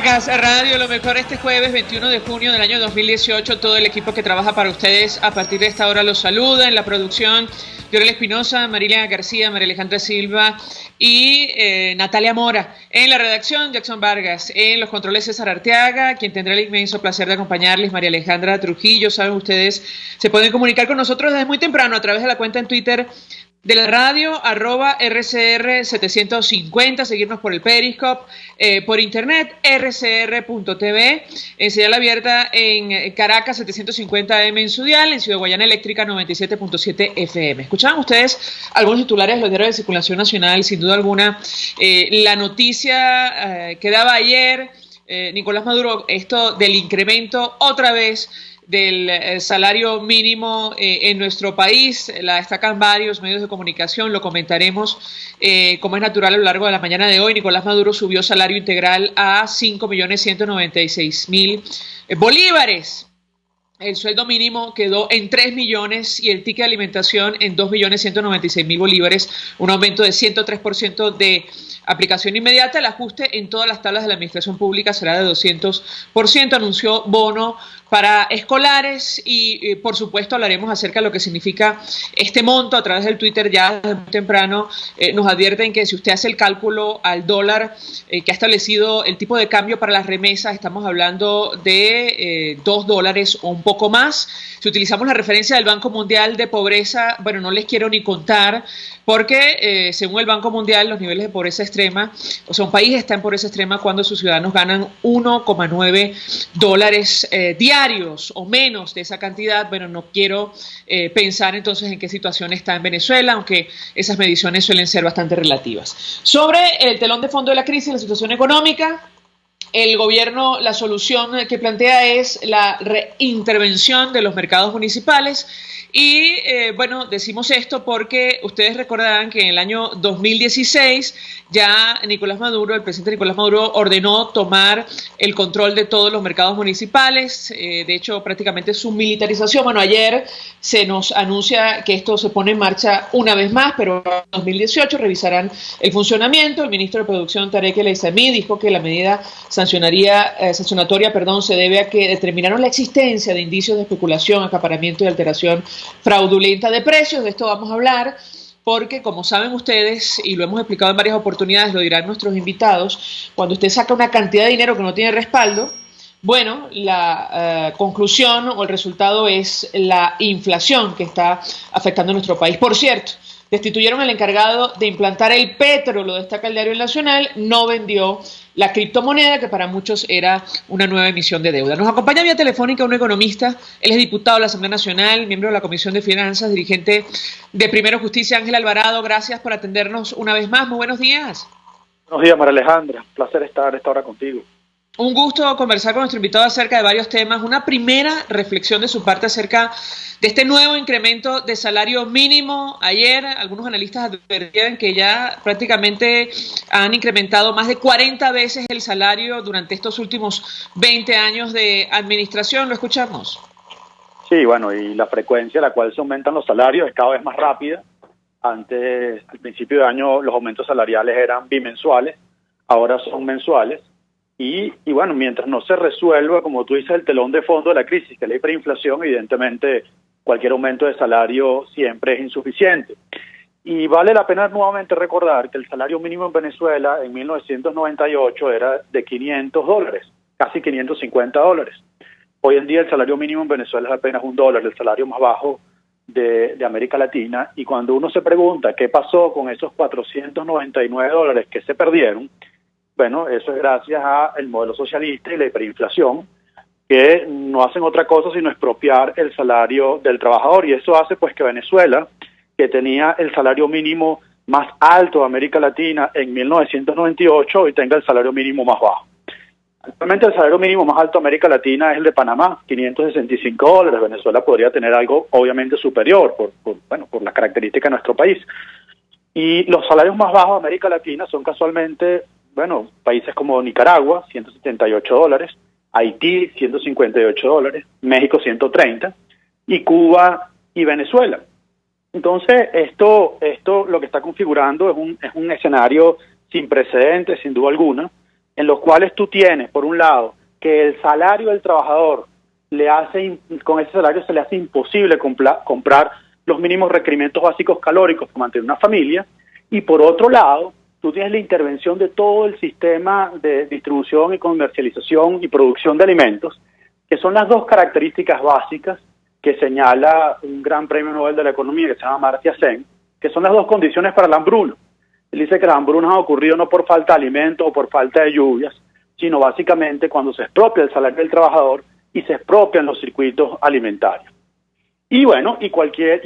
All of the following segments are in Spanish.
Caracas Radio, lo mejor este jueves 21 de junio del año 2018. Todo el equipo que trabaja para ustedes a partir de esta hora los saluda. En la producción, Yorel Espinosa, Marilia García, María Alejandra Silva y Natalia Mora. En la redacción, Jackson Vargas. En los controles, César Arteaga, quien tendrá el inmenso placer de acompañarles, María Alejandra Trujillo. Saben ustedes, se pueden comunicar con nosotros desde muy temprano a través de la cuenta en Twitter de la radio, @RCR750, seguirnos por el Periscope, por internet, rcr.tv, en señal abierta en Caracas 750 AM en su dial, en Ciudad Guayana Eléctrica 97.7 FM. Escuchaban ustedes algunos titulares de los diarios de circulación nacional, sin duda alguna, la noticia que daba ayer Nicolás Maduro, esto del incremento otra vez del salario mínimo en nuestro país. La destacan varios medios de comunicación, lo comentaremos como es natural a lo largo de la mañana de hoy. Nicolás Maduro subió salario integral a 5.196.000 bolívares. El sueldo mínimo quedó en 3 millones y el ticket de alimentación en 2.196.000 bolívares, un aumento de 103% de aplicación inmediata. El ajuste en todas las tablas de la administración pública será de 200%. Anunció bono para escolares y por supuesto hablaremos acerca de lo que significa este monto a través del Twitter. Ya desde muy temprano nos advierten que si usted hace el cálculo al dólar que ha establecido el tipo de cambio para las remesas, estamos hablando de $2 o un poco más. Si utilizamos la referencia del Banco Mundial de Pobreza, bueno, no les quiero ni contar, porque según el Banco Mundial los niveles de pobreza extrema, o sea, un país está en pobreza extrema cuando sus ciudadanos ganan $1,9 diarios o menos de esa cantidad. Bueno, no quiero pensar entonces en qué situación está en Venezuela, aunque esas mediciones suelen ser bastante relativas. Sobre el telón de fondo de la crisis, la situación económica, el gobierno, la solución que plantea es la reintervención de los mercados municipales. Y bueno, decimos esto porque ustedes recordarán que en el año 2016 ya Nicolás Maduro, el presidente Nicolás Maduro, ordenó tomar el control de todos los mercados municipales, de hecho prácticamente su militarización. Bueno, ayer se nos anuncia que esto se pone en marcha una vez más, pero en 2018 revisarán el funcionamiento. El ministro de Producción, Tarek El Aissami, dijo que la medida sancionatoria, se debe a que determinaron la existencia de indicios de especulación, acaparamiento y alteración fraudulenta de precios. De esto vamos a hablar porque, como saben ustedes, y lo hemos explicado en varias oportunidades, lo dirán nuestros invitados, cuando usted saca una cantidad de dinero que no tiene respaldo, bueno, la conclusión o el resultado es la inflación que está afectando a nuestro país. Por cierto, destituyeron al encargado de implantar el petro, lo destaca el diario El Nacional, no vendió la criptomoneda, que para muchos era una nueva emisión de deuda. Nos acompaña vía telefónica un economista, él es diputado de la Asamblea Nacional, miembro de la Comisión de Finanzas, dirigente de Primero Justicia, Ángel Alvarado. Gracias por atendernos una vez más. Muy buenos días. Buenos días, María Alejandra. Placer estar esta hora contigo. Un gusto conversar con nuestro invitado acerca de varios temas. Una primera reflexión de su parte acerca de este nuevo incremento de salario mínimo. Ayer algunos analistas advertían que ya prácticamente han incrementado más de 40 veces el salario durante estos últimos 20 años de administración. ¿Lo escuchamos? Sí, bueno, y la frecuencia a la cual se aumentan los salarios es cada vez más rápida. Antes, al principio de año, los aumentos salariales eran bimensuales, ahora son mensuales. Y bueno, mientras no se resuelva, como tú dices, el telón de fondo de la crisis, que es la hiperinflación, evidentemente cualquier aumento de salario siempre es insuficiente. Y vale la pena nuevamente recordar que el salario mínimo en Venezuela en 1998 era de $500, casi $550. Hoy en día el salario mínimo en Venezuela es apenas $1, el salario más bajo de América Latina. Y cuando uno se pregunta qué pasó con esos $499 que se perdieron, bueno, eso es gracias al modelo socialista y la hiperinflación, que no hacen otra cosa sino expropiar el salario del trabajador. Y eso hace pues que Venezuela, que tenía el salario mínimo más alto de América Latina en 1998, hoy tenga el salario mínimo más bajo. Actualmente el salario mínimo más alto de América Latina es el de Panamá, $565. Venezuela podría tener algo obviamente superior por las características de nuestro país. Y los salarios más bajos de América Latina son casualmente, bueno, países como Nicaragua, $178, Haití, $158, México, $130, y Cuba y Venezuela. Entonces, esto lo que está configurando es un escenario sin precedentes, sin duda alguna, en los cuales tú tienes, por un lado, que el salario del trabajador con ese salario se le hace imposible comprar los mínimos requerimientos básicos calóricos para mantener una familia, y por otro lado, tú tienes la intervención de todo el sistema de distribución y comercialización y producción de alimentos, que son las dos características básicas que señala un gran premio Nobel de la Economía que se llama Amartya Sen, que son las dos condiciones para la hambruna. Él dice que las hambrunas han ocurrido no por falta de alimentos o por falta de lluvias, sino básicamente cuando se expropia el salario del trabajador y se expropian los circuitos alimentarios. Y bueno, y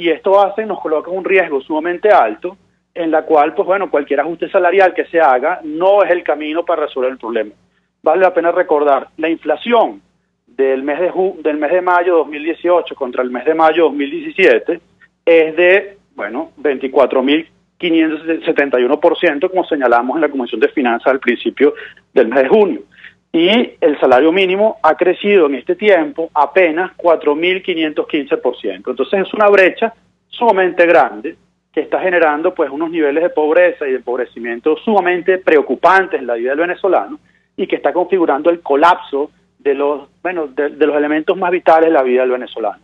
esto nos coloca un riesgo sumamente alto, en la cual, pues bueno, cualquier ajuste salarial que se haga no es el camino para resolver el problema. Vale la pena recordar, la inflación del mes de mayo de 2018 contra el mes de mayo de 2017 es de, bueno, 24.571%, como señalamos en la Comisión de Finanzas al principio del mes de junio. Y el salario mínimo ha crecido en este tiempo apenas 4.515%. Entonces es una brecha sumamente grande que está generando pues unos niveles de pobreza y de empobrecimiento sumamente preocupantes en la vida del venezolano y que está configurando el colapso de los elementos más vitales de la vida del venezolano.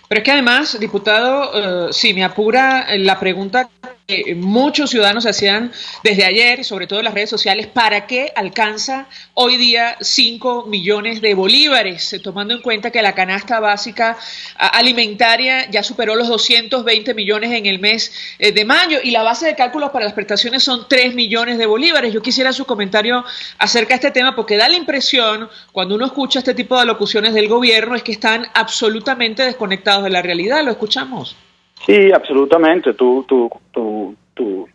Pero es que además, diputado, si me apura la pregunta que muchos ciudadanos hacían desde ayer, sobre todo en las redes sociales, ¿para qué alcanza hoy día 5 millones de bolívares? Tomando en cuenta que la canasta básica alimentaria ya superó los 220 millones en el mes de mayo y la base de cálculos para las prestaciones son 3 millones de bolívares. Yo quisiera su comentario acerca de este tema porque da la impresión, cuando uno escucha este tipo de alocuciones del gobierno, es que están absolutamente desconectados de la realidad. ¿Lo escuchamos? Sí, absolutamente. Tu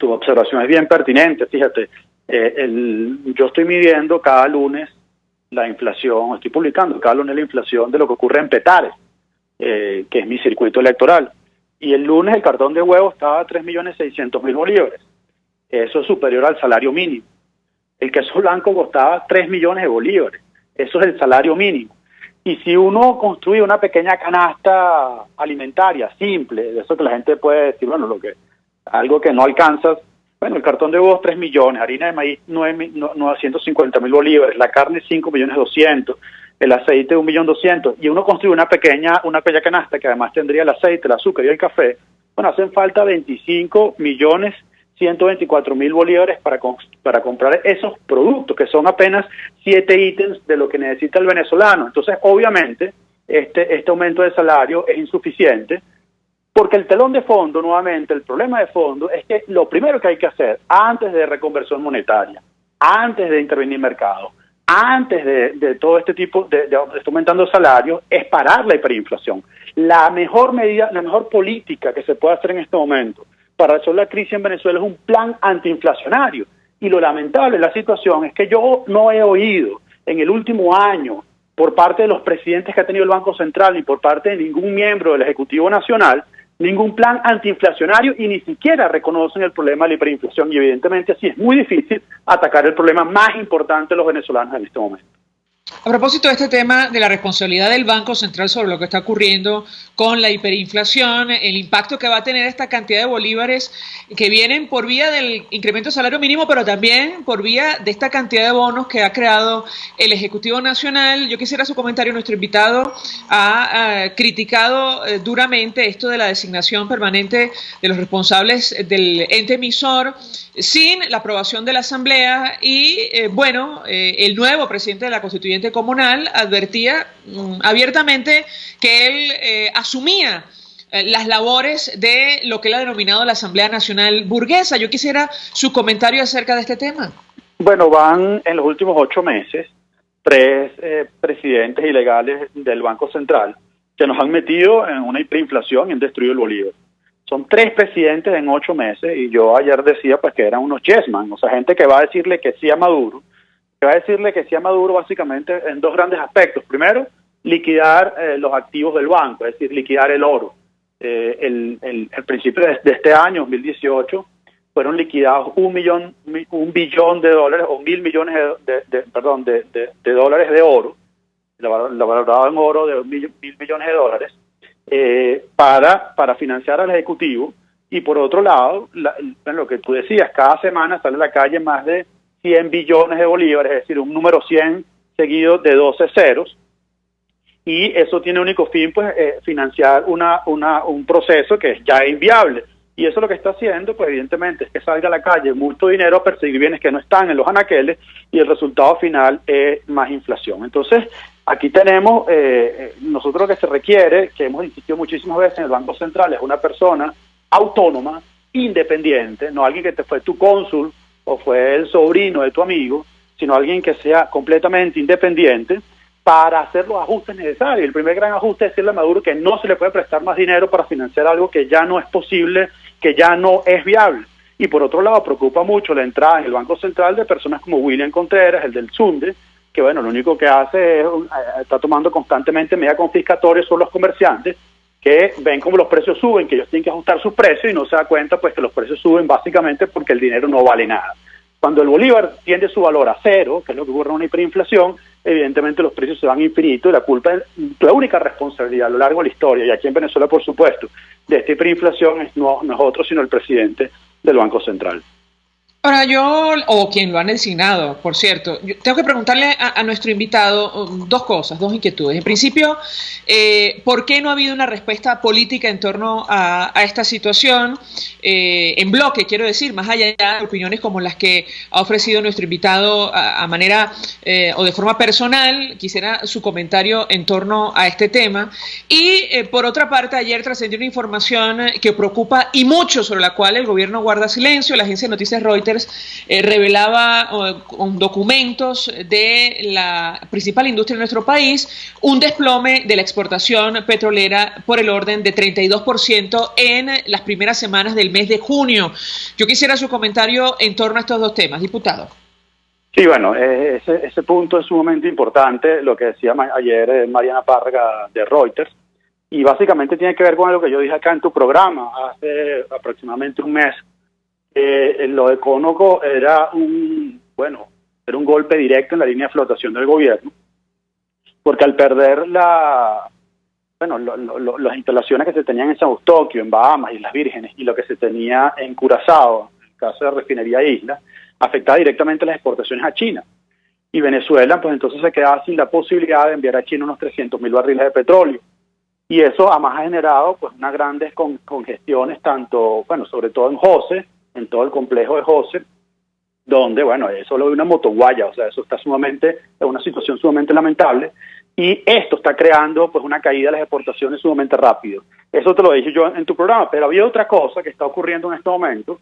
observación es bien pertinente. Fíjate, yo estoy midiendo cada lunes la inflación, estoy publicando cada lunes la inflación de lo que ocurre en Petare, que es mi circuito electoral. Y el lunes el cartón de huevo estaba a 3.600.000 bolívares. Eso es superior al salario mínimo. El queso blanco costaba 3 millones de bolívares. Eso es el salario mínimo. Y si uno construye una pequeña canasta alimentaria simple, de eso que la gente puede decir, bueno, algo que no alcanza, bueno, el cartón de huevos 3 millones, harina de maíz 950.000 bolívares, la carne 5.200.000, el aceite 1.200.000, y uno construye una pequeña canasta que además tendría el aceite, el azúcar y el café, bueno, hacen falta 25.124.000 bolívares para comprar esos productos, que son apenas 7 ítems de lo que necesita el venezolano. Entonces, obviamente, este aumento de salario es insuficiente, porque el telón de fondo, nuevamente, el problema de fondo es que lo primero que hay que hacer, antes de reconversión monetaria, antes de intervenir mercado, antes de todo este tipo de aumentando salarios, es parar la hiperinflación. La mejor medida, la mejor política que se puede hacer en este momento para resolver la crisis en Venezuela es un plan antiinflacionario. Y lo lamentable de la situación es que yo no he oído en el último año por parte de los presidentes que ha tenido el Banco Central ni por parte de ningún miembro del Ejecutivo Nacional ningún plan antiinflacionario y ni siquiera reconocen el problema de la hiperinflación y evidentemente así es muy difícil atacar el problema más importante de los venezolanos en este momento. A propósito de este tema de la responsabilidad del Banco Central sobre lo que está ocurriendo con la hiperinflación, el impacto que va a tener esta cantidad de bolívares que vienen por vía del incremento del salario mínimo, pero también por vía de esta cantidad de bonos que ha creado el Ejecutivo Nacional. Yo quisiera su comentario. Nuestro invitado ha criticado duramente esto de la designación permanente de los responsables del ente emisor sin la aprobación de la Asamblea y, el nuevo presidente de la Constituyente Comunal advertía abiertamente que él asumía las labores de lo que él ha denominado la Asamblea Nacional Burguesa. Yo quisiera su comentario acerca de este tema. Bueno, van en los últimos 8 meses 3 presidentes ilegales del Banco Central que nos han metido en una hiperinflación y han destruido el bolívar. Son 3 presidentes en 8 meses y yo ayer decía pues que eran unos chessman, o sea, gente que va a decirle que sí a Maduro, básicamente en 2 grandes aspectos. Primero, liquidar los activos del banco, es decir, liquidar el oro. El principio de este año, 2018, fueron liquidados $1 billón de dólares o 1.000 millones de dólares de oro, la valorado en oro de 1.000 millones de dólares, para financiar al Ejecutivo. Y por otro lado, lo que tú decías, cada semana sale a la calle más de 100 billones de bolívares, es decir, un número 100 seguido de 12 ceros, y eso tiene único fin, pues, financiar un proceso que ya es inviable. Y eso lo que está haciendo, pues evidentemente, es que salga a la calle mucho dinero a perseguir bienes que no están en los anaqueles, y el resultado final es más inflación. Entonces, aquí tenemos, nosotros lo que se requiere, que hemos insistido muchísimas veces en el Banco Central, es una persona autónoma, independiente, no alguien que te fue tu cónsul o fue el sobrino de tu amigo, sino alguien que sea completamente independiente para hacer los ajustes necesarios. El primer gran ajuste es decirle a Maduro que no se le puede prestar más dinero para financiar algo que ya no es posible, que ya no es viable. Y por otro lado, preocupa mucho la entrada en el Banco Central de personas como William Contreras, el del Sunde, que bueno, lo único que hace es, está tomando constantemente medidas confiscatorias sobre los comerciantes, que ven como los precios suben, que ellos tienen que ajustar sus precios, y no se da cuenta pues que los precios suben básicamente porque el dinero no vale nada. Cuando el bolívar tiende su valor a cero, que es lo que ocurre en una hiperinflación, evidentemente los precios se van infinitos, y la culpa es la única responsabilidad a lo largo de la historia, y aquí en Venezuela, por supuesto, de esta hiperinflación no es otro sino el presidente del Banco Central. Ahora o quien lo han designado, por cierto, yo tengo que preguntarle a nuestro invitado dos cosas, dos inquietudes. En principio, ¿por qué no ha habido una respuesta política en torno a esta situación? En bloque, quiero decir, más allá de opiniones como las que ha ofrecido nuestro invitado a manera o de forma personal, quisiera su comentario en torno a este tema. Y por otra parte, ayer trascendió una información que preocupa y mucho, sobre la cual el gobierno guarda silencio. La agencia de noticias Reuters revelaba con documentos de la principal industria de nuestro país un desplome de la exportación petrolera por el orden de 32% en las primeras semanas del mes de junio. Yo quisiera su comentario en torno a estos dos temas, diputado. Sí, bueno, ese punto es sumamente importante, lo que decía ayer Mariana Parga de Reuters, y básicamente tiene que ver con lo que yo dije acá en tu programa hace aproximadamente un mes. Lo de Conoco era un golpe directo en la línea de flotación del gobierno, porque al perder las instalaciones que se tenían en San Eustoquio, en Bahamas, Islas Vírgenes, y lo que se tenía en Curazao, en el caso de Refinería Isla, afectaba directamente las exportaciones a China. Y Venezuela, pues entonces se quedaba sin la posibilidad de enviar a China unos 300.000 barriles de petróleo. Y eso además ha generado pues unas grandes congestiones, sobre todo en Jose, en todo el complejo de Jose, donde, es solo una motoguaya, o sea, eso está es una situación sumamente lamentable, y esto está creando pues una caída de las exportaciones sumamente rápido. Eso te lo dije yo en tu programa, pero había otra cosa que está ocurriendo en este momento,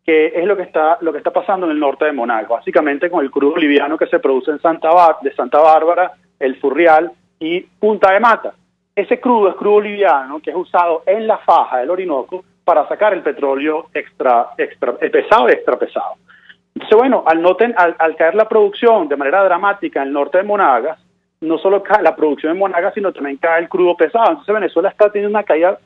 que es lo que está pasando en el norte de Monagas, básicamente con el crudo liviano que se produce en Santa Bárbara, El Furrial y Punta de Mata. Ese crudo es crudo liviano que es usado en la faja del Orinoco para sacar el petróleo extra pesado y extra pesado. Entonces, al caer la producción de manera dramática en el norte de Monagas, no solo cae la producción en Monagas, sino también cae el crudo pesado. Entonces Venezuela está teniendo una caída,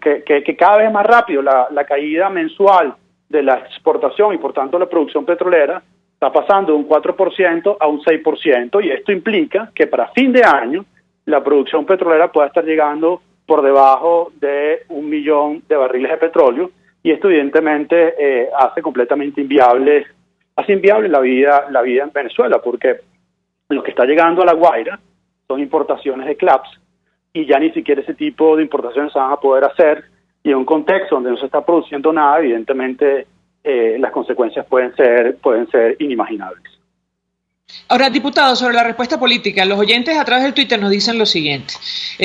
que cada vez más rápido, la caída mensual de la exportación y por tanto la producción petrolera está pasando de un 4% a un 6%, y esto implica que para fin de año la producción petrolera pueda estar llegando por debajo de 1 millón de barriles de petróleo, y esto evidentemente hace completamente inviable la vida en Venezuela, porque lo que está llegando a La Guaira son importaciones de CLAPS, y ya ni siquiera ese tipo de importaciones se van a poder hacer, y en un contexto donde no se está produciendo nada, evidentemente las consecuencias pueden ser inimaginables. Ahora, diputado, sobre la respuesta política, los oyentes a través del Twitter nos dicen lo siguiente.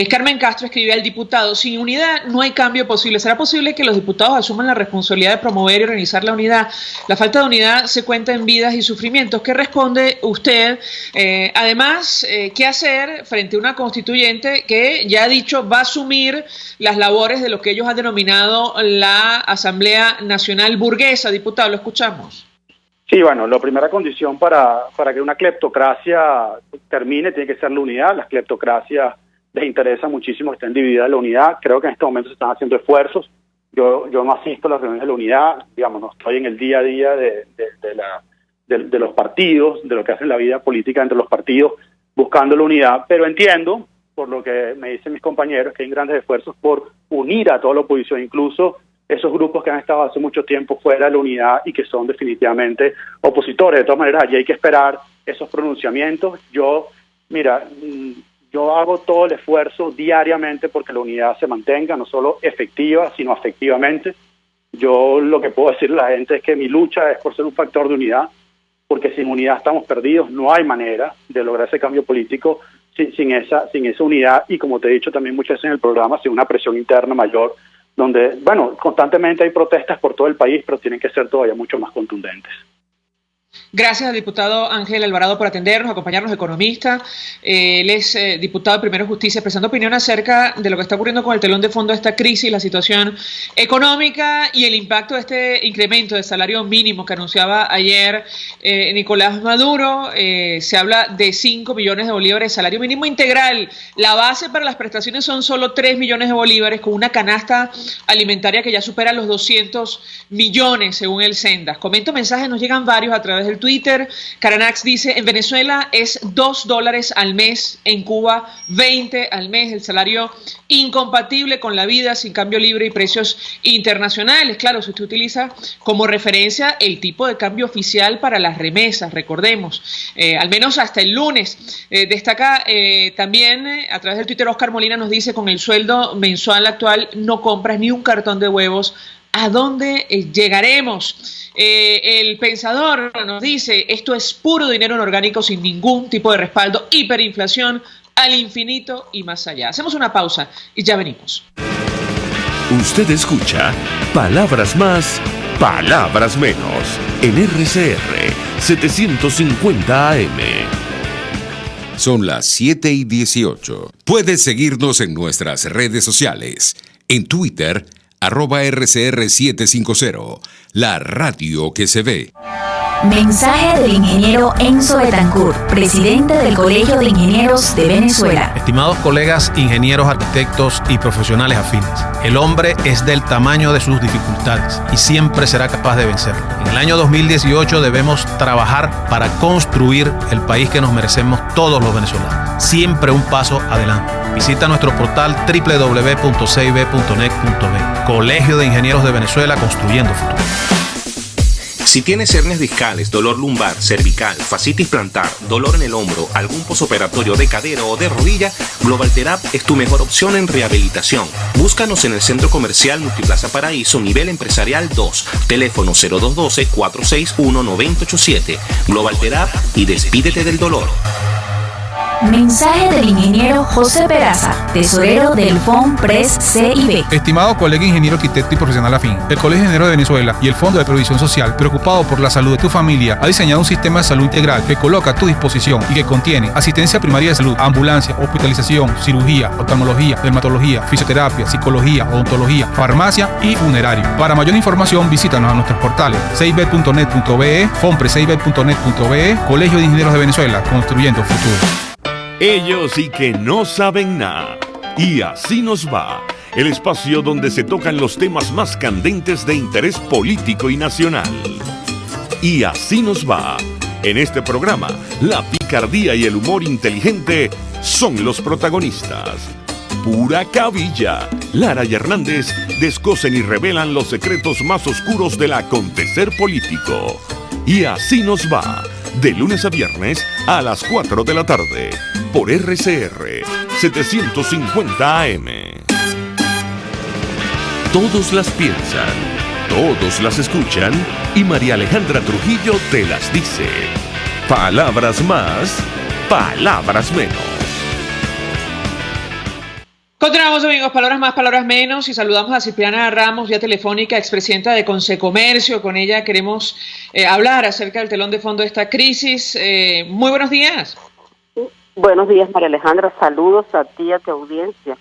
Carmen Castro escribe al diputado: sin unidad no hay cambio posible. ¿Será posible que los diputados asuman la responsabilidad de promover y organizar la unidad? La falta de unidad se cuenta en vidas y sufrimientos. ¿Qué responde usted? Además, ¿qué hacer frente a una constituyente que ya ha dicho va a asumir las labores de lo que ellos han denominado la Asamblea Nacional Burguesa? Diputado, lo escuchamos. Sí, la primera condición para que una cleptocracia termine tiene que ser la unidad. Las cleptocracias les interesa muchísimo que estén divididas en la unidad. Creo que en este momento se están haciendo esfuerzos. Yo no asisto a las reuniones de la unidad, no estoy en el día a día de los partidos, de lo que hace la vida política entre los partidos, buscando la unidad, pero entiendo, por lo que me dicen mis compañeros, que hay grandes esfuerzos por unir a toda la oposición, incluso esos grupos que han estado hace mucho tiempo fuera de la unidad y que son definitivamente opositores. De todas maneras, allí hay que esperar esos pronunciamientos. Yo hago todo el esfuerzo diariamente porque la unidad se mantenga, no solo efectiva, sino afectivamente. Yo lo que puedo decirle a la gente es que mi lucha es por ser un factor de unidad, porque sin unidad estamos perdidos, no hay manera de lograr ese cambio político sin esa unidad, y como te he dicho también muchas veces en el programa, sin una presión interna mayor, donde, constantemente hay protestas por todo el país, pero tienen que ser todavía mucho más contundentes. Gracias al diputado Ángel Alvarado por atendernos, acompañarnos, economista. Él es diputado de Primero Justicia, prestando opinión acerca de lo que está ocurriendo con el telón de fondo de esta crisis, la situación económica y el impacto de este incremento de salario mínimo que anunciaba ayer Nicolás Maduro. Se habla de 5 millones de bolívares de salario mínimo integral. La base para las prestaciones son solo 3 millones de bolívares, con una canasta alimentaria que ya supera los 200 millones, según el Sendas. Comento mensajes, nos llegan varios a través del Twitter. Caranax dice: en Venezuela es $2 al mes, en Cuba 20 al mes, el salario incompatible con la vida, sin cambio libre y precios internacionales. Claro, si usted utiliza como referencia el tipo de cambio oficial para las remesas, recordemos, al menos hasta el lunes. Destaca también a través del Twitter Oscar Molina, nos dice: con el sueldo mensual actual no compras ni un cartón de huevos. ¿A dónde llegaremos? El Pensador nos dice: esto es puro dinero inorgánico sin ningún tipo de respaldo, hiperinflación al infinito y más allá. Hacemos una pausa y ya venimos. Usted escucha Palabras Más, Palabras Menos en RCR 750 AM. Son las 7:18. Puedes seguirnos en nuestras redes sociales. En Twitter, @RCR750, la radio que se ve. Mensaje del ingeniero Enzo Betancourt, presidente del Colegio de Ingenieros de Venezuela. Estimados colegas, ingenieros, arquitectos y profesionales afines, el hombre es del tamaño de sus dificultades y siempre será capaz de vencerlo. En el año 2018 debemos trabajar para construir el país que nos merecemos todos los venezolanos. Siempre un paso adelante. Visita nuestro portal www.cib.net.be. Colegio de Ingenieros de Venezuela, construyendo futuro. Si tienes hernias discales, dolor lumbar, cervical, fascitis plantar, dolor en el hombro, algún posoperatorio de cadera o de rodilla, Global Therap es tu mejor opción en rehabilitación. Búscanos en el Centro Comercial Multiplaza Paraíso, nivel empresarial 2, teléfono 0212-461-9087. Global Therap y despídete del dolor. Mensaje del ingeniero José Peraza, tesorero del FONPRES CIB. Estimado colega ingeniero, arquitecto y profesional afín, el Colegio de Ingenieros de Venezuela y el Fondo de Previsión Social, preocupado por la salud de tu familia, ha diseñado un sistema de salud integral que coloca a tu disposición y que contiene asistencia primaria de salud, ambulancia, hospitalización, cirugía, oftalmología, dermatología, fisioterapia, psicología, odontología, farmacia y funerario. Para mayor información, visítanos a nuestros portales cib.net.be, fonprescib.net.be, Colegio de Ingenieros de Venezuela, construyendo futuro. Ellos sí que no saben nada. Y así nos va. El espacio donde se tocan los temas más candentes de interés político y nacional. Y así nos va. En este programa, la picardía y el humor inteligente son los protagonistas. Pura cabilla. Lara y Hernández descosen y revelan los secretos más oscuros del acontecer político. Y así nos va. De lunes a viernes a las 4 de la tarde. Por RCR 750 AM. Todos las piensan, todos las escuchan y María Alejandra Trujillo te las dice. Palabras más, palabras menos. Continuamos, amigos, palabras más, palabras menos, y saludamos a Cipriana Ramos, vía telefónica, expresidenta de Consecomercio. Con ella queremos hablar acerca del telón de fondo de esta crisis. Muy buenos días. Buenos días, María Alejandra. Saludos a ti y a tu audiencia.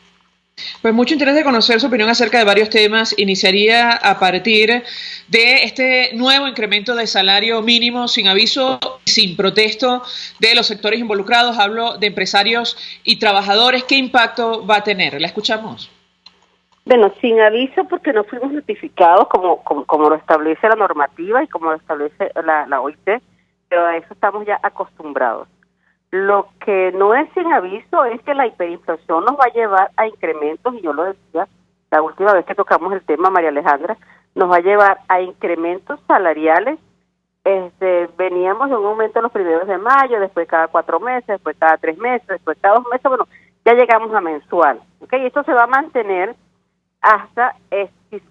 Pues mucho interés de conocer su opinión acerca de varios temas. Iniciaría a partir de este nuevo incremento de salario mínimo sin aviso, sin protesto de los sectores involucrados. Hablo de empresarios y trabajadores. ¿Qué impacto va a tener? La escuchamos. Bueno, sin aviso porque no fuimos notificados como lo establece la normativa y como lo establece la OIT, pero a eso estamos ya acostumbrados. Lo que no es sin aviso es que la hiperinflación nos va a llevar a incrementos, y yo lo decía, la última vez que tocamos el tema, María Alejandra, nos va a llevar a incrementos salariales. Veníamos de un aumento en los primeros de mayo, después cada 4 meses, después cada 3 meses, después cada 2 meses, bueno, ya llegamos a mensual, ¿ok? Y esto se va a mantener hasta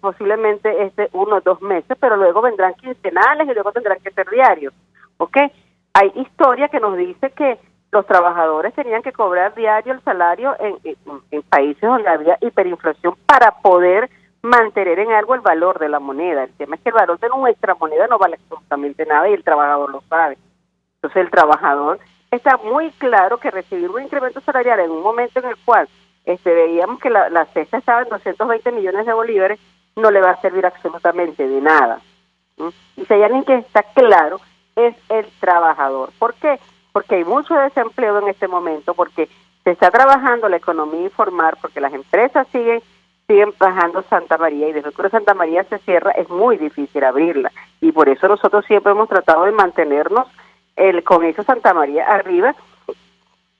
posiblemente 1 o 2 meses, pero luego vendrán quincenales y luego tendrán que ser diarios, ¿ok? Hay historia que nos dice que los trabajadores tenían que cobrar diario el salario en países donde había hiperinflación para poder mantener en algo el valor de la moneda. El tema es que el valor de nuestra moneda no vale absolutamente nada y el trabajador lo sabe. Entonces el trabajador está muy claro que recibir un incremento salarial en un momento en el cual veíamos que la cesta estaba en 220 millones de bolívares, no le va a servir absolutamente de nada. Y si hay alguien que está claro, es el trabajador. ¿Por qué? Porque hay mucho desempleo en este momento, porque se está trabajando la economía informal, porque las empresas siguen bajando Santa María, y desde que Santa María se cierra es muy difícil abrirla, y por eso nosotros siempre hemos tratado de mantenernos con esa Santa María arriba,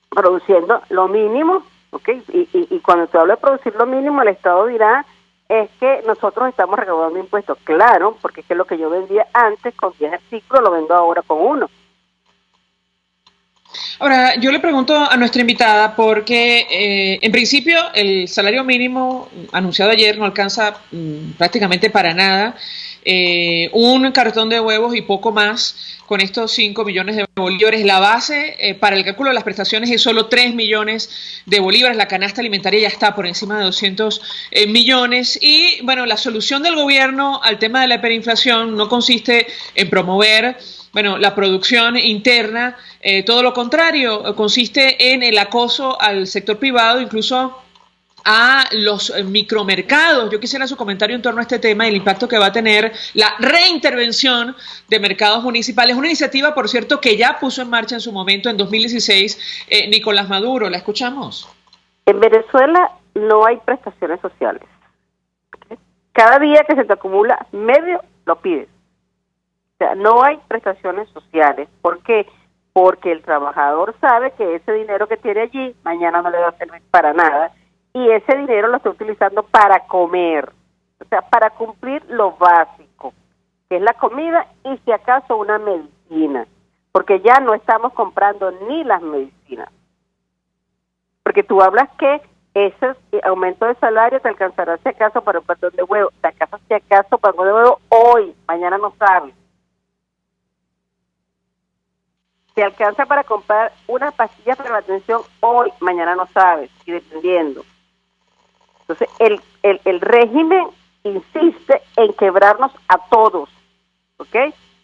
produciendo lo mínimo, ¿ok? Y cuando te hablo de producir lo mínimo, el Estado dirá es que nosotros estamos recaudando impuestos, claro, porque es que lo que yo vendía antes con 10 artículos lo vendo ahora con 1. Ahora, yo le pregunto a nuestra invitada porque en principio el salario mínimo anunciado ayer no alcanza prácticamente para nada. Un cartón de huevos y poco más con estos 5 millones de bolívares. La base para el cálculo de las prestaciones es solo 3 millones de bolívares. La canasta alimentaria ya está por encima de 200 millones. Y bueno, la solución del gobierno al tema de la hiperinflación no consiste en promover la producción interna, todo lo contrario, consiste en el acoso al sector privado, incluso a los micromercados. Yo quisiera su comentario en torno a este tema y el impacto que va a tener la reintervención de mercados municipales. Una iniciativa, por cierto, que ya puso en marcha en su momento, en 2016, Nicolás Maduro. ¿La escuchamos? En Venezuela no hay prestaciones sociales. Cada día que se te acumula medio, lo pides. O sea, no hay prestaciones sociales. ¿Por qué? Porque el trabajador sabe que ese dinero que tiene allí mañana no le va a servir para nada y ese dinero lo está utilizando para comer, o sea, para cumplir lo básico, que es la comida y si acaso una medicina, porque ya no estamos comprando ni las medicinas. Porque tú hablas que ese aumento de salario te alcanzará si acaso para un cartón de huevo, te alcanza si acaso para un de huevo hoy, mañana no sabes. Te alcanza para comprar una pastilla para la atención hoy, mañana no sabes, y dependiendo. Entonces, el régimen insiste en quebrarnos a todos, ¿ok?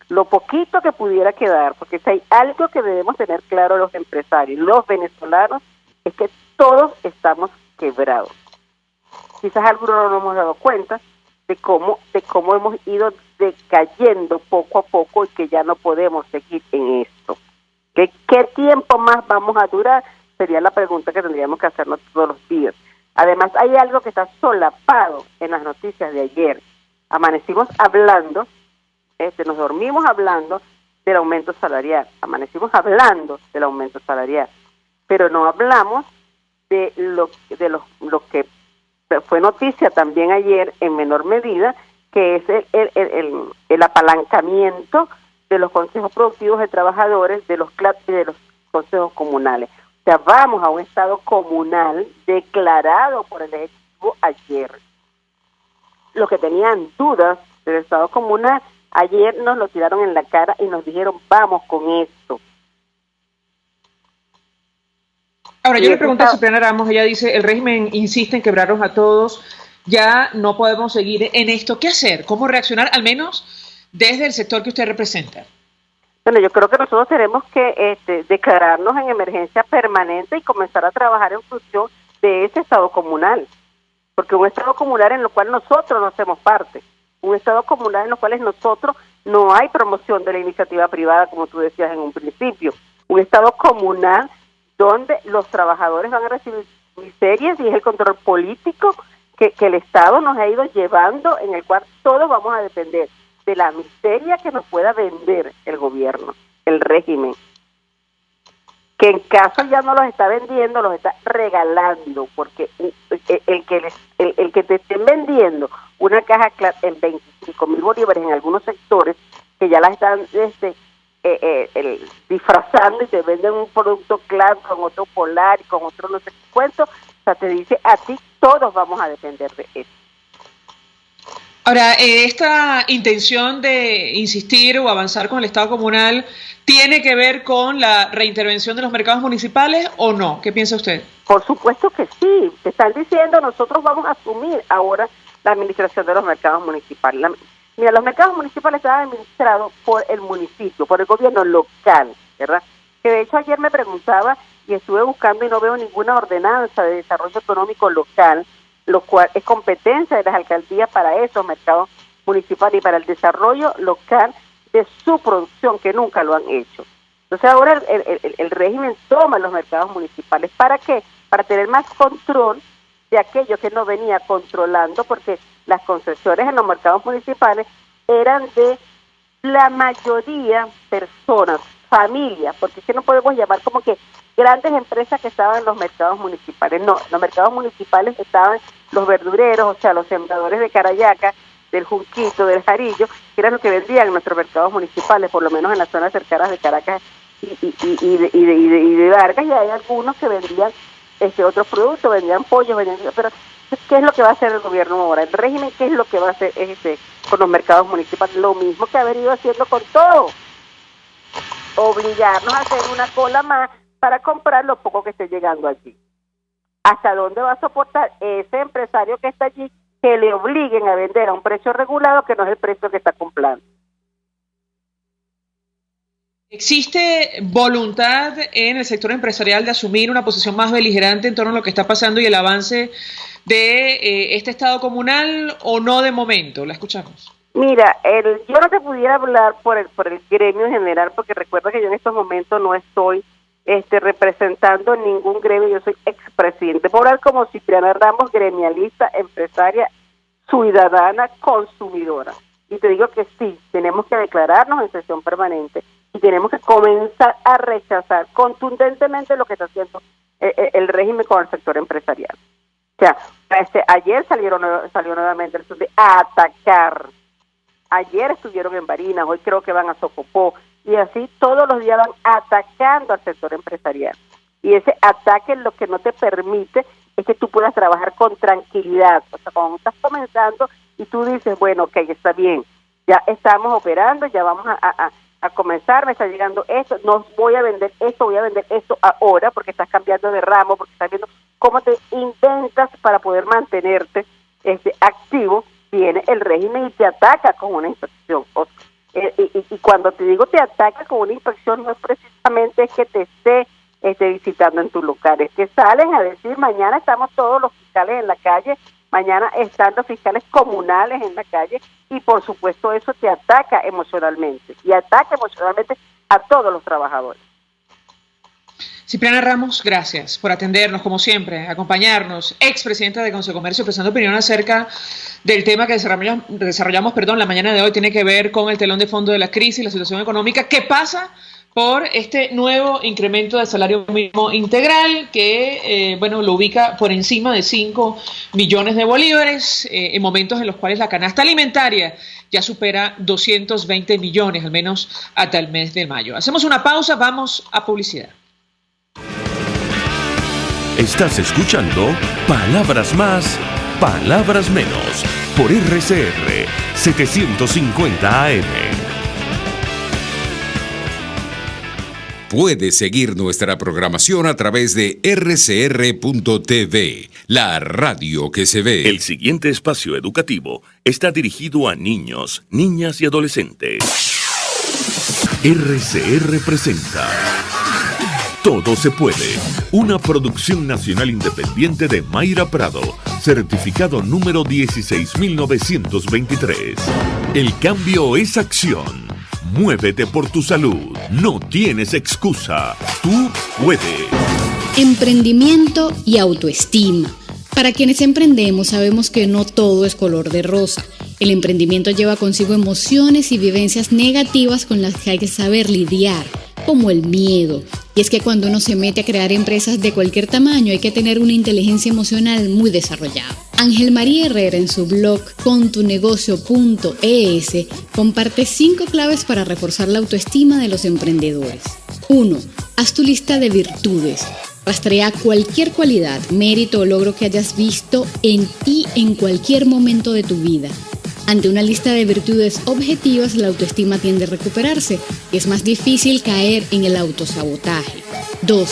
Lo poquito que pudiera quedar, porque si hay algo que debemos tener claro los empresarios, los venezolanos, es que todos estamos quebrados. Quizás algunos no nos hemos dado cuenta de cómo hemos ido decayendo poco a poco y que ya no podemos seguir en esto. ¿Qué tiempo más vamos a durar? Sería la pregunta que tendríamos que hacernos todos los días. Además, hay algo que está solapado en las noticias de ayer. Amanecimos hablando, nos dormimos hablando del aumento salarial. Amanecimos hablando del aumento salarial. Pero no hablamos de lo que fue noticia también ayer en menor medida, que es el apalancamiento de los consejos productivos de trabajadores, de los CLAP y de los consejos comunales. O sea, vamos a un estado comunal declarado por el Ejecutivo ayer. Los que tenían dudas del estado comunal, ayer nos lo tiraron en la cara y nos dijeron, vamos con esto. Ahora, yo le pregunto a Cipriana Ramos, ella dice, el régimen insiste en quebrarnos a todos, ya no podemos seguir en esto. ¿Qué hacer? ¿Cómo reaccionar? Al menos desde el sector que usted representa. Bueno, yo creo que nosotros tenemos que declararnos en emergencia permanente y comenzar a trabajar en función de ese estado comunal, porque un estado comunal en el cual nosotros no hacemos parte, un estado comunal en el cual nosotros no hay promoción de la iniciativa privada, como tú decías en un principio, un estado comunal donde los trabajadores van a recibir miserias y es el control político que el Estado nos ha ido llevando, en el cual todos vamos a depender de la miseria que nos pueda vender el gobierno, el régimen. que en caso ya no los está vendiendo, los está regalando, porque el que te estén vendiendo una caja en 25.000 bolívares en algunos sectores, que ya la están disfrazando y te venden un producto claro con otro polar y con otro no sé qué cuento, o sea, te dice a ti, todos vamos a depender de eso. Ahora, esta intención de insistir o avanzar con el Estado comunal, ¿tiene que ver con la reintervención de los mercados municipales o no? ¿Qué piensa usted? Por supuesto que sí. Te están diciendo, nosotros vamos a asumir ahora la administración de los mercados municipales. Mira, los mercados municipales estaban administrados por el municipio, por el gobierno local, ¿verdad? Que de hecho ayer me preguntaba y estuve buscando y no veo ninguna ordenanza de desarrollo económico local, lo cual es competencia de las alcaldías para esos mercados municipales y para el desarrollo local de su producción, que nunca lo han hecho. Entonces ahora el régimen toma los mercados municipales. ¿Para qué? Para tener más control de aquello que no venía controlando, porque las concesiones en los mercados municipales eran de la mayoría personas, familias, porque es que no podemos llamar como que grandes empresas que estaban en los mercados municipales. No, en los mercados municipales estaban los verdureros, o sea, los sembradores de carayaca, del junquito, del jarillo, que eran los que vendían en nuestros mercados municipales, por lo menos en las zonas cercanas de Caracas y de Vargas, y hay algunos que vendían otros productos, vendían pollo, pero ¿qué es lo que va a hacer el gobierno ahora? El régimen, ¿qué es lo que va a hacer con los mercados municipales? Lo mismo que ha venido haciendo con todo. Obligarnos a hacer una cola más para comprar lo poco que esté llegando allí. ¿Hasta dónde va a soportar ese empresario que está allí que le obliguen a vender a un precio regulado que no es el precio que está comprando? ¿Existe voluntad en el sector empresarial de asumir una posición más beligerante en torno a lo que está pasando y el avance de este Estado comunal o no de momento? La escuchamos. Mira, yo no te pudiera hablar por el gremio en general, porque recuerda que yo en estos momentos no estoy representando ningún gremio, yo soy expresidente. Por hablar como Cipriana Ramos, gremialista, empresaria, ciudadana, consumidora. Y te digo que sí, tenemos que declararnos en sesión permanente y tenemos que comenzar a rechazar contundentemente lo que está haciendo el régimen con el sector empresarial. O sea, ayer salió nuevamente el de atacar. Ayer estuvieron en Barinas, hoy creo que van a Socopó, y así todos los días van atacando al sector empresarial. Y ese ataque lo que no te permite es que tú puedas trabajar con tranquilidad. O sea, cuando estás comenzando y tú dices, bueno, ok, está bien, ya estamos operando, ya vamos a comenzar, me está llegando esto, no voy a vender esto, voy a vender esto ahora, porque estás cambiando de ramo, porque estás viendo cómo te inventas para poder mantenerte activo. Viene el régimen y te ataca con una inspección. Y cuando te digo te ataca con una inspección, no es precisamente que te esté visitando en tu local, es que salen a decir, mañana estamos todos los fiscales en la calle, mañana están los fiscales comunales en la calle, y por supuesto eso te ataca emocionalmente, y ataca emocionalmente a todos los trabajadores. Cipriana Ramos, gracias por atendernos, como siempre, acompañarnos, expresidenta de Consejo de Comercio, prestando opinión acerca del tema que desarrollamos la mañana de hoy. Tiene que ver con el telón de fondo de la crisis, la situación económica, que pasa por este nuevo incremento del salario mínimo integral que, lo ubica por encima de 5 millones de bolívares, en momentos en los cuales la canasta alimentaria ya supera 220 millones, al menos hasta el mes de mayo. Hacemos una pausa, vamos a publicidad. Estás escuchando Palabras Más, Palabras Menos, por RCR 750 AM. Puedes seguir nuestra programación a través de rcr.tv, la radio que se ve. El siguiente espacio educativo está dirigido a niños, niñas y adolescentes. RCR presenta Todo se puede, una producción nacional independiente de Mayra Prado, certificado número 16923. El cambio es acción. Muévete por tu salud. No tienes excusa. Tú puedes. Emprendimiento y autoestima. Para quienes emprendemos sabemos que no todo es color de rosa. El emprendimiento lleva consigo emociones y vivencias negativas con las que hay que saber lidiar, como el miedo, Y es que cuando uno se mete a crear empresas de cualquier tamaño hay que tener una inteligencia emocional muy desarrollada. Ángel María Herrera en su blog contunegocio.es comparte 5 claves para reforzar la autoestima de los emprendedores. 1. Haz tu lista de virtudes. Rastrea cualquier cualidad, mérito o logro que hayas visto en ti en cualquier momento de tu vida. Ante una lista de virtudes objetivas, la autoestima tiende a recuperarse y es más difícil caer en el autosabotaje. 2.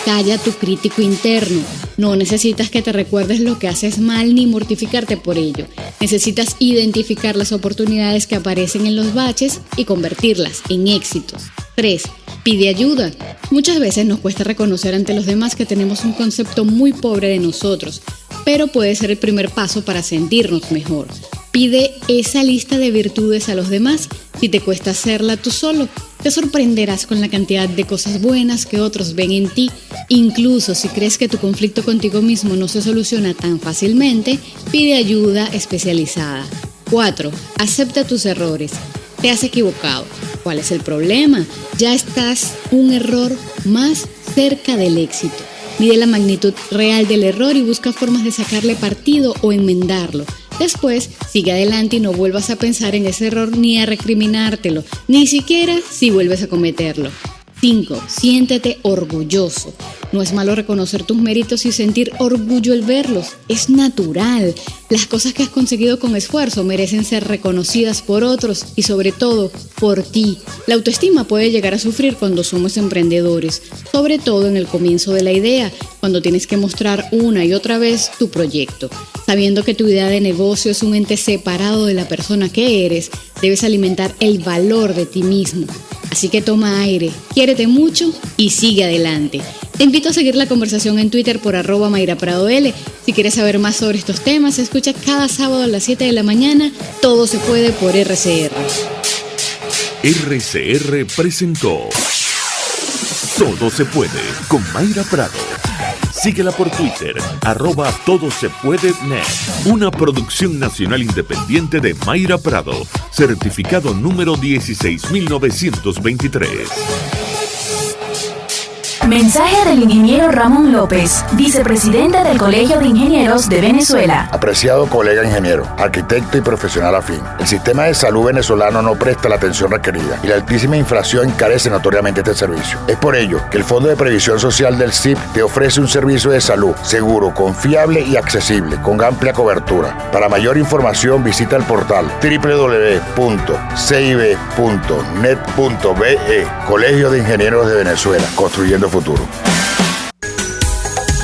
Calla tu crítico interno. No necesitas que te recuerdes lo que haces mal ni mortificarte por ello. Necesitas identificar las oportunidades que aparecen en los baches y convertirlas en éxitos. 3. Pide ayuda. Muchas veces nos cuesta reconocer ante los demás que tenemos un concepto muy pobre de nosotros, pero puede ser el primer paso para sentirnos mejor. Pide esa lista de virtudes a los demás. Si te cuesta hacerla tú solo, te sorprenderás con la cantidad de cosas buenas que otros ven en ti. Incluso si crees que tu conflicto contigo mismo no se soluciona tan fácilmente, pide ayuda especializada. 4. Acepta tus errores. Te has equivocado. ¿Cuál es el problema? Ya estás un error más cerca del éxito. Mide la magnitud real del error y busca formas de sacarle partido o enmendarlo. Después, sigue adelante y no vuelvas a pensar en ese error ni a recriminártelo, ni siquiera si vuelves a cometerlo. 5. Siéntete orgulloso. No es malo reconocer tus méritos y sentir orgullo al verlos. Es natural. Las cosas que has conseguido con esfuerzo merecen ser reconocidas por otros y sobre todo por ti. La autoestima puede llegar a sufrir cuando somos emprendedores, sobre todo en el comienzo de la idea, cuando tienes que mostrar una y otra vez tu proyecto. Sabiendo que tu idea de negocio es un ente separado de la persona que eres, debes alimentar el valor de ti mismo. Así que toma aire, quiérete mucho y sigue adelante. Te invito a seguir la conversación en Twitter por @MairaPradoL. Si quieres saber más sobre estos temas, escucha cada sábado a las 7 de la mañana. Todo se puede por RCR. RCR presentó Todo se puede con Mayra Prado. Síguela por Twitter, @todosepuedenet. Una producción nacional independiente de Mayra Prado, certificado número 16923. Mensaje del ingeniero Ramón López, vicepresidente del Colegio de Ingenieros de Venezuela. Apreciado colega ingeniero, arquitecto y profesional afín, el sistema de salud venezolano no presta la atención requerida y la altísima inflación encarece notoriamente este servicio. Es por ello que el Fondo de Previsión Social del CIP te ofrece un servicio de salud seguro, confiable y accesible, con amplia cobertura. Para mayor información visita el portal www.cib.net.be. Colegio de Ingenieros de Venezuela, construyendo futuro.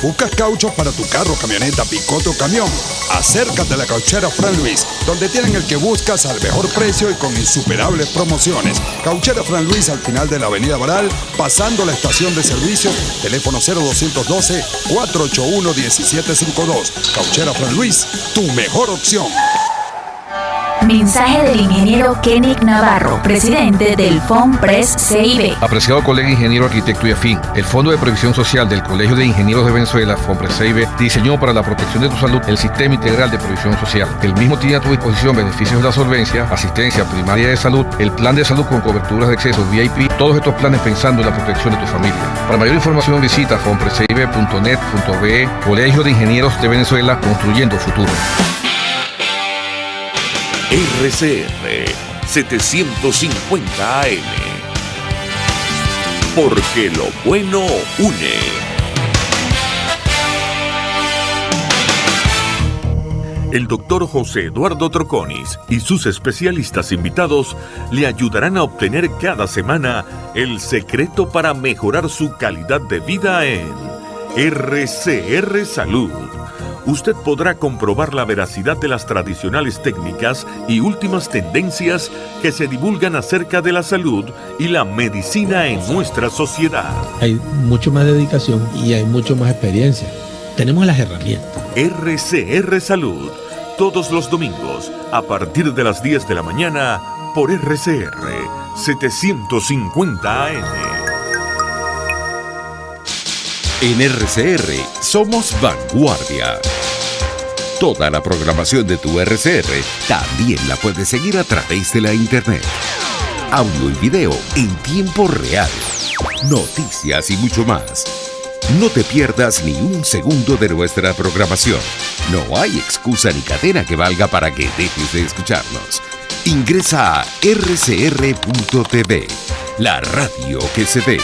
¿Buscas cauchos para tu carro, camioneta, picote o camión? Acércate a la Cauchera Fran Luis, donde tienen el que buscas al mejor precio y con insuperables promociones. Cauchera Fran Luis al final de la Avenida Baral, pasando la estación de servicio, teléfono 0212-481-1752. Cauchera Fran Luis, tu mejor opción. Mensaje del ingeniero Kenick Navarro, presidente del FONPRES CIB. Apreciado colega ingeniero, arquitecto y afín, el Fondo de Previsión Social del Colegio de Ingenieros de Venezuela, FONPRES CIB, diseñó para la protección de tu salud el Sistema Integral de Previsión Social. El mismo tiene a tu disposición beneficios de la solvencia, asistencia primaria de salud, el plan de salud con coberturas de acceso VIP, todos estos planes pensando en la protección de tu familia. Para mayor información visita fonprescib.net.be. Colegio de Ingenieros de Venezuela, construyendo futuro. RCR 750 AM. Porque lo bueno une. El doctor José Eduardo Troconis y sus especialistas invitados le ayudarán a obtener cada semana el secreto para mejorar su calidad de vida en RCR Salud. Usted podrá comprobar la veracidad de las tradicionales técnicas y últimas tendencias que se divulgan acerca de la salud y la medicina en nuestra sociedad. Hay mucho más dedicación y hay mucho más experiencia. Tenemos las herramientas. RCR Salud, todos los domingos, a partir de las 10 de la mañana, por RCR 750 AM. En RCR somos vanguardia. Toda la programación de tu RCR también la puedes seguir a través de la internet. Audio y video en tiempo real. noticias y mucho más. No te pierdas ni un segundo de nuestra programación. No hay excusa ni cadena que valga para que dejes de escucharnos. Ingresa a rcr.tv, la radio que se ve.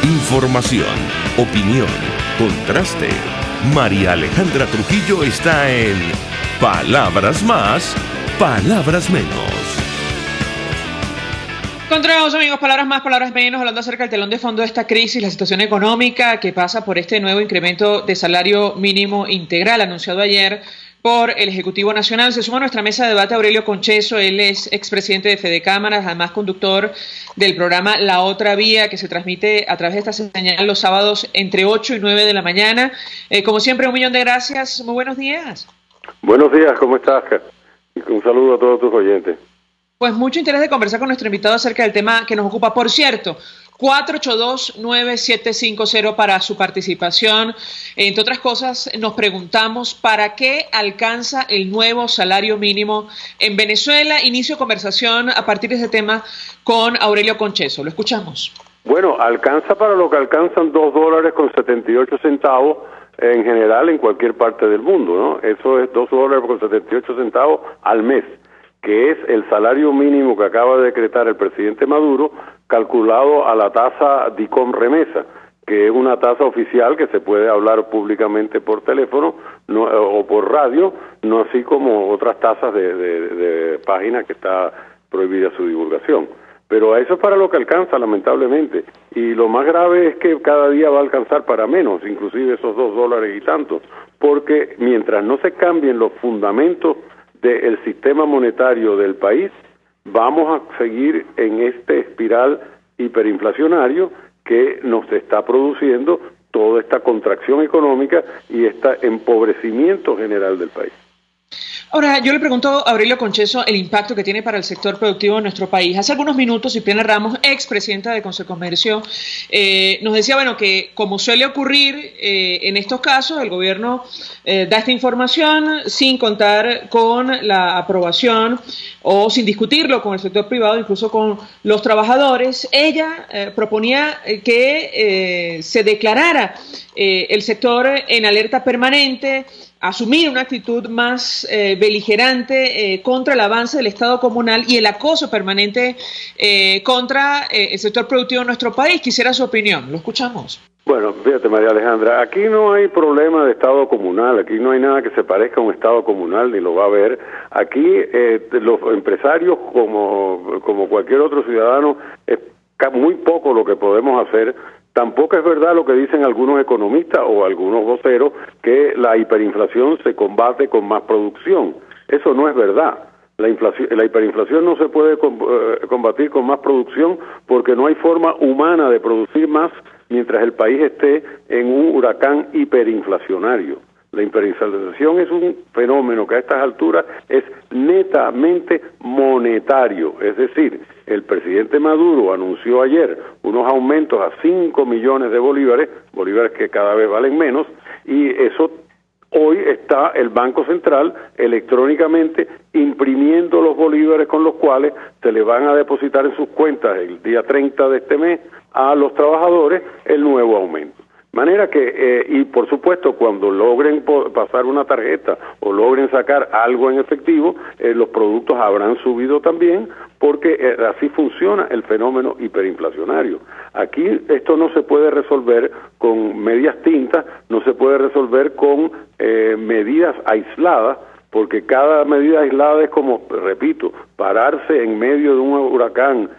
Información, opinión, contraste. María Alejandra Trujillo está en Palabras Más, Palabras Menos. Continuamos, amigos, palabras más, palabras menos, hablando acerca del telón de fondo de esta crisis, la situación económica que pasa por este nuevo incremento de salario mínimo integral anunciado ayer por el Ejecutivo Nacional. Se suma a nuestra mesa de debate Aurelio Concheso. Él es expresidente de Fedecámaras, además conductor del programa La Otra Vía, que se transmite a través de esta señal los sábados entre 8 y 9 de la mañana. Como siempre, 1.000.000 de gracias. Muy buenos días. Buenos días, ¿cómo estás? Y un saludo a todos tus oyentes. Pues mucho interés de conversar con nuestro invitado acerca del tema que nos ocupa. Por cierto, 482-9750 para su participación. Entre otras cosas, nos preguntamos ¿para qué alcanza el nuevo salario mínimo en Venezuela? Inicio conversación a partir de ese tema con Aurelio Concheso. Lo escuchamos. Bueno, alcanza para lo que alcanzan $2.78 en general en cualquier parte del mundo, ¿no? Eso es $2.78 al mes, que es el salario mínimo que acaba de decretar el presidente Maduro, calculado a la tasa DICOM remesa, que es una tasa oficial que se puede hablar públicamente por teléfono o por radio, no así como otras tasas de páginas que está prohibida su divulgación. Pero a eso es para lo que alcanza, lamentablemente. Y lo más grave es que cada día va a alcanzar para menos, inclusive esos $2 y tantos, porque mientras no se cambien los fundamentos del sistema monetario del país, vamos a seguir en este espiral hiperinflacionario que nos está produciendo toda esta contracción económica y este empobrecimiento general del país. Ahora, yo le pregunto a Aurelio Concheso el impacto que tiene para el sector productivo de nuestro país. Hace algunos minutos, Cipriana Ramos, expresidenta de Consecomercio, nos decía, bueno, que como suele ocurrir en estos casos, el gobierno da esta información sin contar con la aprobación o sin discutirlo con el sector privado, incluso con los trabajadores. Ella proponía que se declarara el sector en alerta permanente, asumir una actitud más beligerante contra el avance del Estado comunal y el acoso permanente contra el sector productivo de nuestro país. Quisiera su opinión. Lo escuchamos. Bueno, fíjate, María Alejandra, aquí no hay problema de Estado comunal, aquí no hay nada que se parezca a un Estado comunal, ni lo va a haber. Aquí los empresarios, como cualquier otro ciudadano, es muy poco lo que podemos hacer. Tampoco es verdad lo que dicen algunos economistas o algunos voceros, que la hiperinflación se combate con más producción. Eso no es verdad. La hiperinflación no se puede combatir con más producción porque no hay forma humana de producir más mientras el país esté en un huracán hiperinflacionario. La hiperinflación es un fenómeno que a estas alturas es netamente monetario, es decir, el presidente Maduro anunció ayer unos aumentos a 5 millones de bolívares que cada vez valen menos, y eso hoy está el Banco Central electrónicamente imprimiendo los bolívares con los cuales se le van a depositar en sus cuentas el día 30 de este mes a los trabajadores el nuevo aumento. Manera que, y por supuesto, cuando logren pasar una tarjeta o logren sacar algo en efectivo, los productos habrán subido también, porque así funciona el fenómeno hiperinflacionario. Aquí esto no se puede resolver con medias tintas, no se puede resolver con medidas aisladas, porque cada medida aislada es como, repito, pararse en medio de un huracán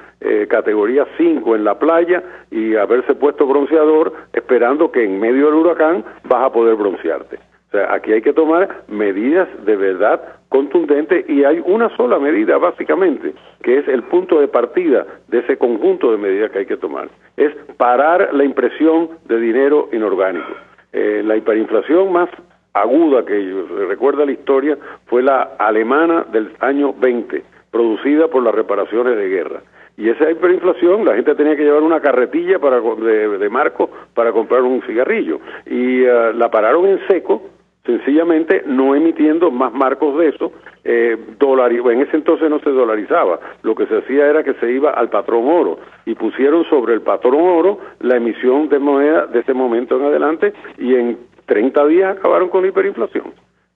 categoría 5 en la playa y haberse puesto bronceador esperando que en medio del huracán vas a poder broncearte. O sea, aquí hay que tomar medidas de verdad contundentes, y hay una sola medida básicamente, que es el punto de partida de ese conjunto de medidas que hay que tomar. Es parar la impresión de dinero inorgánico. La hiperinflación más aguda que recuerda la historia fue la alemana del año 20, producida por las reparaciones de guerra. Y esa hiperinflación, la gente tenía que llevar una carretilla de marco para comprar un cigarrillo. Y la pararon en seco sencillamente no emitiendo más marcos de eso. En ese entonces no se dolarizaba, lo que se hacía era que se iba al patrón oro y pusieron sobre el patrón oro la emisión de moneda de ese momento en adelante, y en 30 días acabaron con la hiperinflación.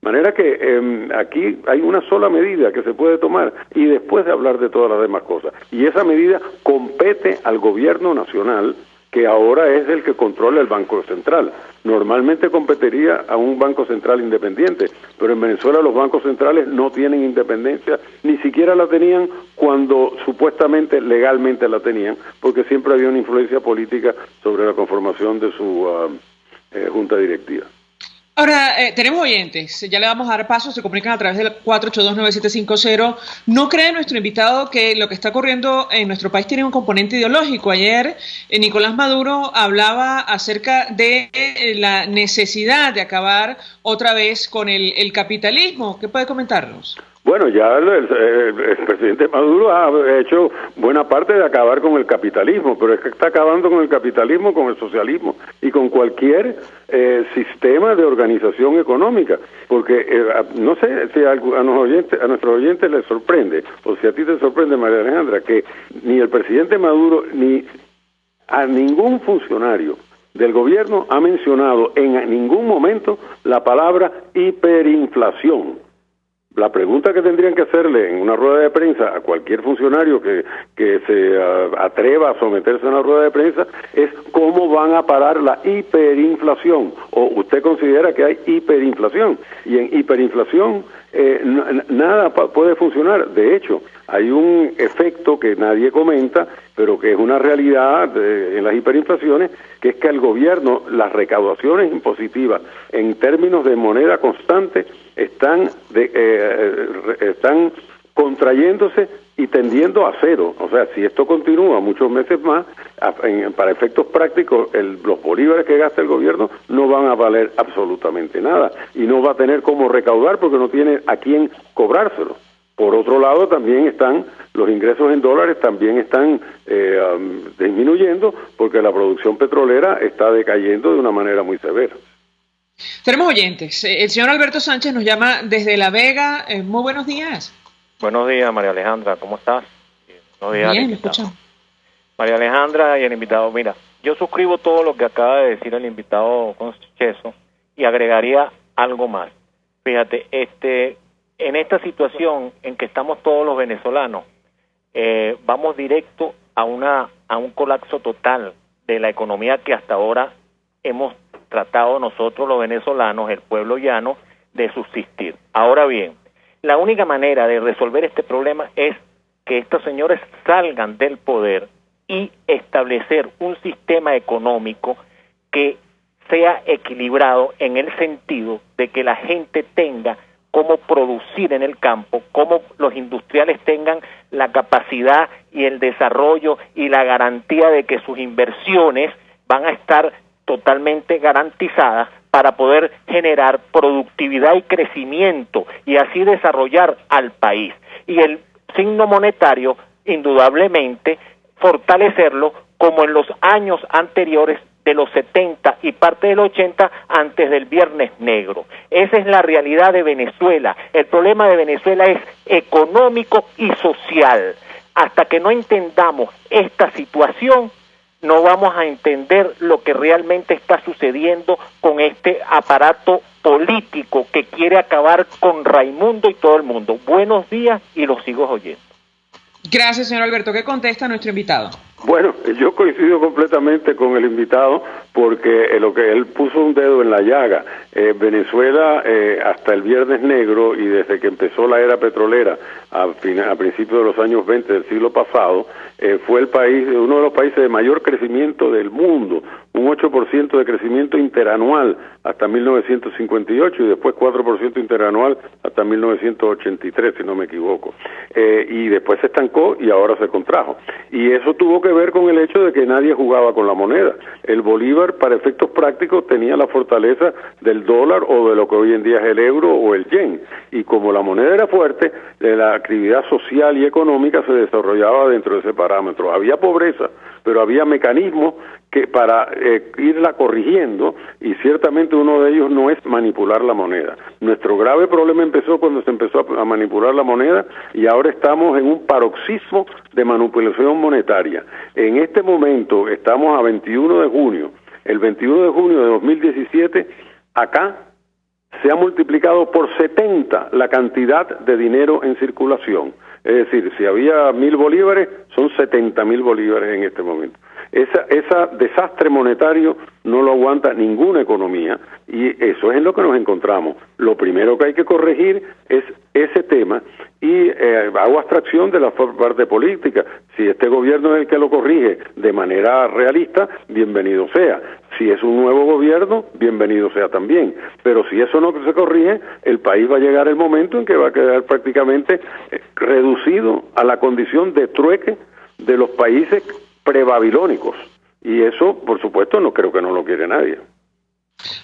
De manera que aquí hay una sola medida que se puede tomar, y después de hablar de todas las demás cosas, y esa medida compete al gobierno nacional, que ahora es el que controla el Banco Central. Normalmente competiría a un Banco Central independiente, pero en Venezuela los bancos centrales no tienen independencia, ni siquiera la tenían cuando supuestamente legalmente la tenían, porque siempre había una influencia política sobre la conformación de su junta directiva. Ahora, tenemos oyentes, ya le vamos a dar paso, se comunican a través del 4829750. ¿No cree nuestro invitado que lo que está ocurriendo en nuestro país tiene un componente ideológico? Ayer Nicolás Maduro hablaba acerca de la necesidad de acabar otra vez con el capitalismo. ¿Qué puede comentarnos? Bueno, ya el presidente Maduro ha hecho buena parte de acabar con el capitalismo, pero es que está acabando con el capitalismo, con el socialismo y con cualquier sistema de organización económica, porque no sé si a nuestros oyentes les sorprende, o si a ti te sorprende, María Alejandra, que ni el presidente Maduro ni a ningún funcionario del gobierno ha mencionado en ningún momento la palabra hiperinflación. La pregunta que tendrían que hacerle en una rueda de prensa a cualquier funcionario que se atreva a someterse a una rueda de prensa es cómo van a parar la hiperinflación, o usted considera que hay hiperinflación, y en hiperinflación nada puede funcionar. De hecho, hay un efecto que nadie comenta, pero que es una realidad en las hiperinflaciones, que es que el gobierno, las recaudaciones impositivas en términos de moneda constante están contrayéndose y tendiendo a cero. O sea, si esto continúa muchos meses más, para efectos prácticos, los bolívares que gasta el gobierno no van a valer absolutamente nada, y no va a tener cómo recaudar porque no tiene a quién cobrárselo. Por otro lado, también están los ingresos en dólares, también están disminuyendo, porque la producción petrolera está decayendo de una manera muy severa. Tenemos oyentes. El señor Alberto Sánchez nos llama desde La Vega. Muy buenos días. Buenos días, María Alejandra. ¿Cómo estás? Buenos días. Bien, me escuchan. María Alejandra y el invitado. Mira, yo suscribo todo lo que acaba de decir el invitado Concheso y agregaría algo más. Fíjate, en esta situación en que estamos todos los venezolanos, vamos directo a un colapso total de la economía que hasta ahora hemos tratado nosotros los venezolanos, el pueblo llano, de subsistir. Ahora bien, la única manera de resolver este problema es que estos señores salgan del poder y establecer un sistema económico que sea equilibrado en el sentido de que la gente tenga cómo producir en el campo, cómo los industriales tengan la capacidad y el desarrollo y la garantía de que sus inversiones van a estar totalmente garantizadas para poder generar productividad y crecimiento y así desarrollar al país. Y el signo monetario, indudablemente, fortalecerlo como en los años anteriores de los 70 y parte del 80 antes del Viernes Negro. Esa es la realidad de Venezuela. El problema de Venezuela es económico y social. Hasta que no entendamos esta situación, no vamos a entender lo que realmente está sucediendo con este aparato político que quiere acabar con Raimundo y todo el mundo. Buenos días y los sigo oyendo. Gracias, señor Alberto. ¿Qué contesta nuestro invitado? Bueno, yo coincido completamente con el invitado porque lo que él puso un dedo en la llaga. Venezuela hasta el Viernes Negro y desde que empezó la era petrolera a principios de los años 20 del siglo pasado, fue uno de los países de mayor crecimiento del mundo, un 8% de crecimiento interanual hasta 1958 y después 4% interanual hasta 1983, si no me equivoco. Y después se estancó y ahora se contrajo. Y eso tuvo que ver con el hecho de que nadie jugaba con la moneda. El bolívar, para efectos prácticos, tenía la fortaleza del dólar o de lo que hoy en día es el euro o el yen. Y como la moneda era fuerte, la actividad social y económica se desarrollaba dentro de ese parámetro. Había pobreza, pero había mecanismos para irla corrigiendo, y ciertamente uno de ellos no es manipular la moneda. Nuestro grave problema empezó cuando se empezó a manipular la moneda, y ahora estamos en un paroxismo de manipulación monetaria. En este momento estamos a 21 de junio. El 21 de junio de 2017, acá se ha multiplicado por 70 la cantidad de dinero en circulación. Es decir, si había 1.000 bolívares, son 70.000 bolívares en este momento. Ese desastre monetario no lo aguanta ninguna economía, y eso es en lo que nos encontramos. Lo primero que hay que corregir es ese tema, y hago abstracción de la parte política. Si este gobierno es el que lo corrige de manera realista, bienvenido sea. Si es un nuevo gobierno, bienvenido sea también. Pero si eso no se corrige, el país va a llegar el momento en que va a quedar prácticamente reducido a la condición de trueque de los países prebabilónicos. Y eso, por supuesto, no creo que no lo quiere nadie.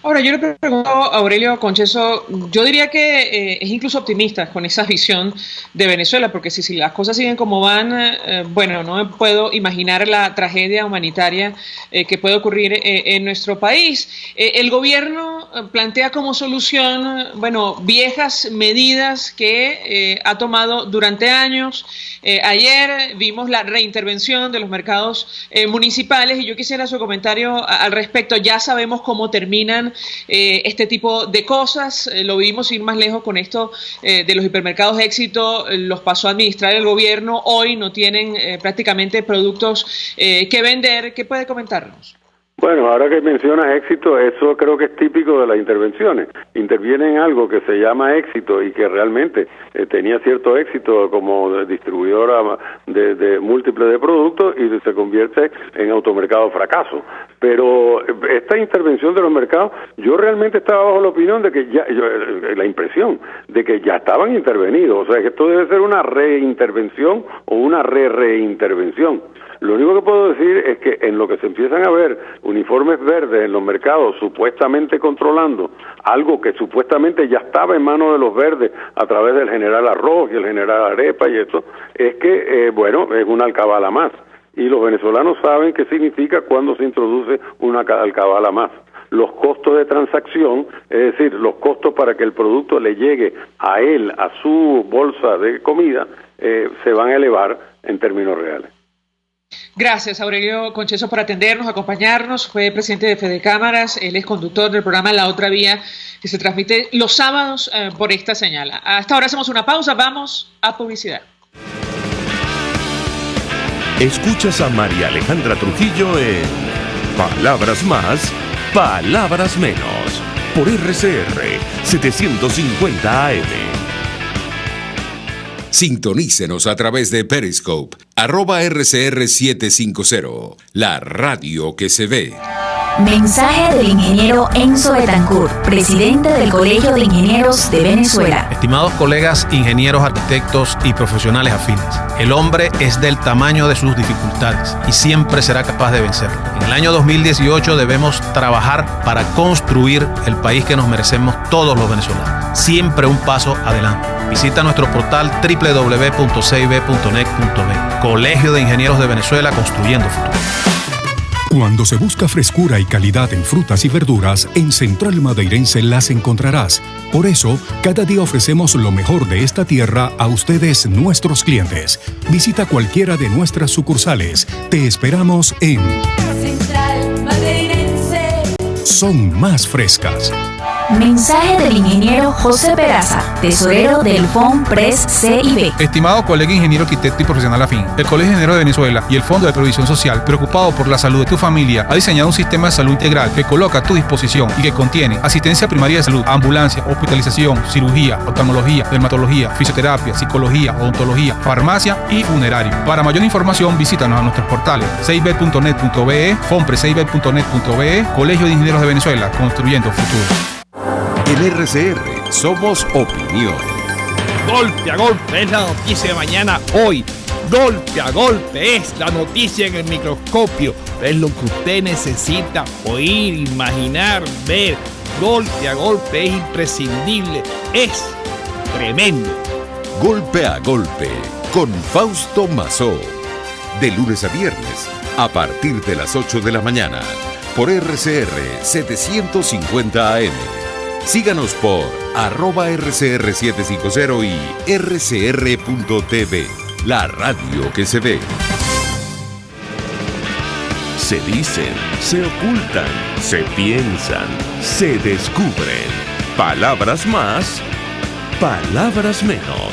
Ahora, yo le pregunto a Aurelio Concheso, yo diría que es incluso optimista con esa visión de Venezuela, porque si las cosas siguen como van, bueno, no me puedo imaginar la tragedia humanitaria que puede ocurrir en nuestro país. El gobierno plantea como solución, bueno, viejas medidas que ha tomado durante años. Ayer vimos la reintervención de los mercados municipales, y yo quisiera su comentario al respecto. Ya sabemos cómo terminan este tipo de cosas. Lo vimos ir más lejos con esto de los hipermercados Éxito, los pasó a administrar el gobierno, hoy no tienen prácticamente productos que vender. ¿Qué puede comentarnos? Bueno, ahora que mencionas Éxito, eso creo que es típico de las intervenciones. Interviene en algo que se llama Éxito y que realmente tenía cierto éxito como distribuidora de múltiples de productos, y se convierte en automercado fracaso. Pero esta intervención de los mercados, yo realmente estaba bajo la opinión de que la impresión de que ya estaban intervenidos. O sea, que esto debe ser una reintervención o una reintervención. Lo único que puedo decir es que en lo que se empiezan a ver uniformes verdes en los mercados supuestamente controlando algo que supuestamente ya estaba en manos de los verdes a través del general Arroz y el general Arepa y eso, es que, bueno, es una alcabala más. Y los venezolanos saben qué significa cuando se introduce una alcabala más. Los costos de transacción, es decir, los costos para que el producto le llegue a él, a su bolsa de comida, se van a elevar en términos reales. Gracias, Aurelio Concheso, por atendernos, acompañarnos. Fue presidente de Fedecámaras, él es conductor del programa La Otra Vía, que se transmite los sábados por esta señal. Hasta ahora hacemos una pausa, vamos a publicidad. Escuchas a María Alejandra Trujillo en Palabras Más, Palabras Menos, por RCR 750 AM. Sintonícenos a través de Periscope, @RCR750, la radio que se ve. Mensaje del ingeniero Enzo Betancourt, presidente del Colegio de Ingenieros de Venezuela. Estimados colegas, ingenieros, arquitectos y profesionales afines, el hombre es del tamaño de sus dificultades y siempre será capaz de vencerlo. En el año 2018 debemos trabajar para construir el país que nos merecemos todos los venezolanos. Siempre un paso adelante. Visita nuestro portal www.cib.net.be. Colegio de Ingenieros de Venezuela, construyendo futuro. Cuando se busca frescura y calidad en frutas y verduras, en Central Madeirense las encontrarás. Por eso, cada día ofrecemos lo mejor de esta tierra a ustedes, nuestros clientes. Visita cualquiera de nuestras sucursales. Te esperamos en Central Madeirense. Son más frescas. Mensaje del ingeniero José Peraza, tesorero del FONPRES CIB. Estimado colega ingeniero, arquitecto y profesional afín, el Colegio de Ingenieros de Venezuela y el Fondo de Previsión Social, preocupado por la salud de tu familia, ha diseñado un sistema de salud integral que coloca a tu disposición y que contiene asistencia primaria de salud, ambulancia, hospitalización, cirugía, oftalmología, dermatología, fisioterapia, psicología, odontología, farmacia y funerario. Para mayor información, visítanos a nuestros portales cib.net.be, fonprescib.net.be, Colegio de Ingenieros de Venezuela, construyendo futuro. En RCR somos opinión. Golpe a golpe es la noticia de mañana hoy. Golpe a golpe es la noticia en el microscopio. Es lo que usted necesita oír, imaginar, ver. Golpe a golpe es imprescindible. Es tremendo. Golpe a golpe con Fausto Mazó. De lunes a viernes a partir de las 8 de la mañana por RCR 750 AM. Síganos por @RCR750 y rcr.tv, la radio que se ve. Se dicen, se ocultan, se piensan, se descubren. Palabras más, palabras menos.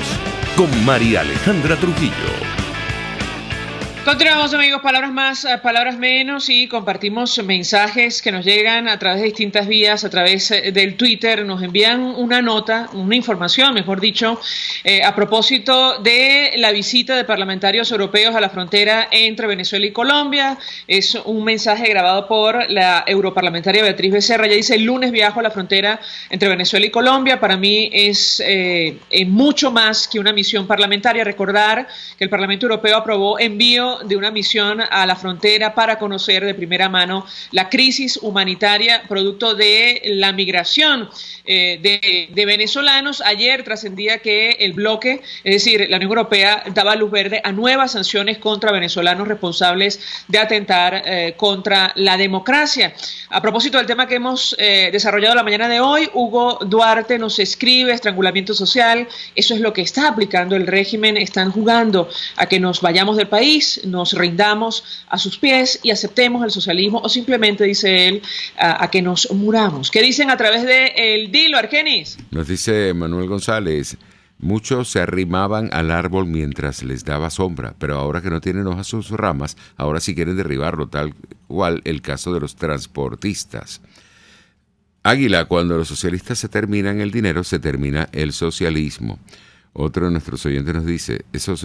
Con María Alejandra Trujillo. Continuamos, amigos, palabras más, palabras menos, y compartimos mensajes que nos llegan a través de distintas vías, a través del Twitter. Nos envían una nota, una información, mejor dicho, a propósito de la visita de parlamentarios europeos a la frontera entre Venezuela y Colombia. Es un mensaje grabado por la europarlamentaria Beatriz Becerra. Ella dice: el lunes viajo a la frontera entre Venezuela y Colombia. Para mí es mucho más que una misión parlamentaria. Recordar que el Parlamento Europeo aprobó envío de una misión a la frontera para conocer de primera mano la crisis humanitaria producto de la migración de venezolanos. Ayer trascendía que el bloque, es decir, la Unión Europea, daba luz verde a nuevas sanciones contra venezolanos responsables de atentar contra la democracia. A propósito del tema que hemos desarrollado la mañana de hoy, Hugo Duarte nos escribe: estrangulamiento social, eso es lo que está aplicando el régimen. Están jugando a que nos vayamos del país, nos rindamos a sus pies y aceptemos el socialismo, o simplemente, dice él, a que nos muramos. ¿Qué dicen a través de el Dilo, Argenis? Nos dice Manuel González: muchos se arrimaban al árbol mientras les daba sombra, pero ahora que no tienen hojas sus ramas, ahora sí quieren derribarlo, tal cual el caso de los transportistas. Águila: cuando los socialistas se terminan el dinero, se termina el socialismo. Otro de nuestros oyentes nos dice: esos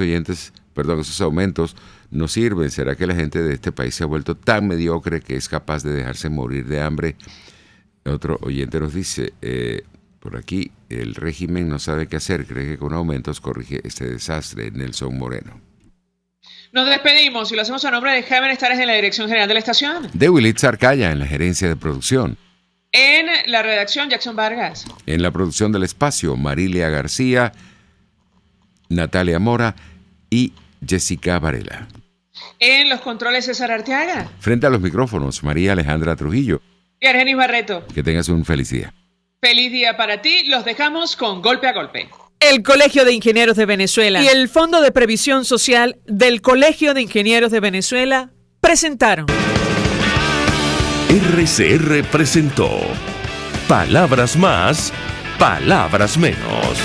aumentos no sirven. ¿Será que la gente de este país se ha vuelto tan mediocre que es capaz de dejarse morir de hambre? Otro oyente nos dice, por aquí, el régimen no sabe qué hacer, cree que con aumentos corrige este desastre. Nelson Moreno. Nos despedimos y lo hacemos a nombre de Jaime Estares en la dirección general de la estación. De Wilitz Arcaya en la gerencia de producción. En la redacción, Jackson Vargas. En la producción del espacio, Marilia García, Natalia Mora y Jessica Varela. En los controles, César Arteaga. Frente a los micrófonos, María Alejandra Trujillo. Y Argenis Barreto. Que tengas un feliz día. Feliz día para ti. Los dejamos con Golpe a Golpe. El Colegio de Ingenieros de Venezuela y el Fondo de Previsión Social del Colegio de Ingenieros de Venezuela presentaron. RCR presentó Palabras más, palabras menos.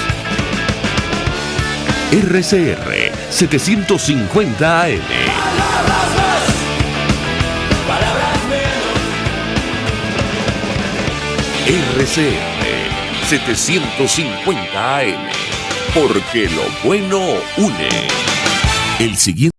RCR 750 AM. Palabras más, palabras menos. RCR 750 AM. Porque lo bueno une. El siguiente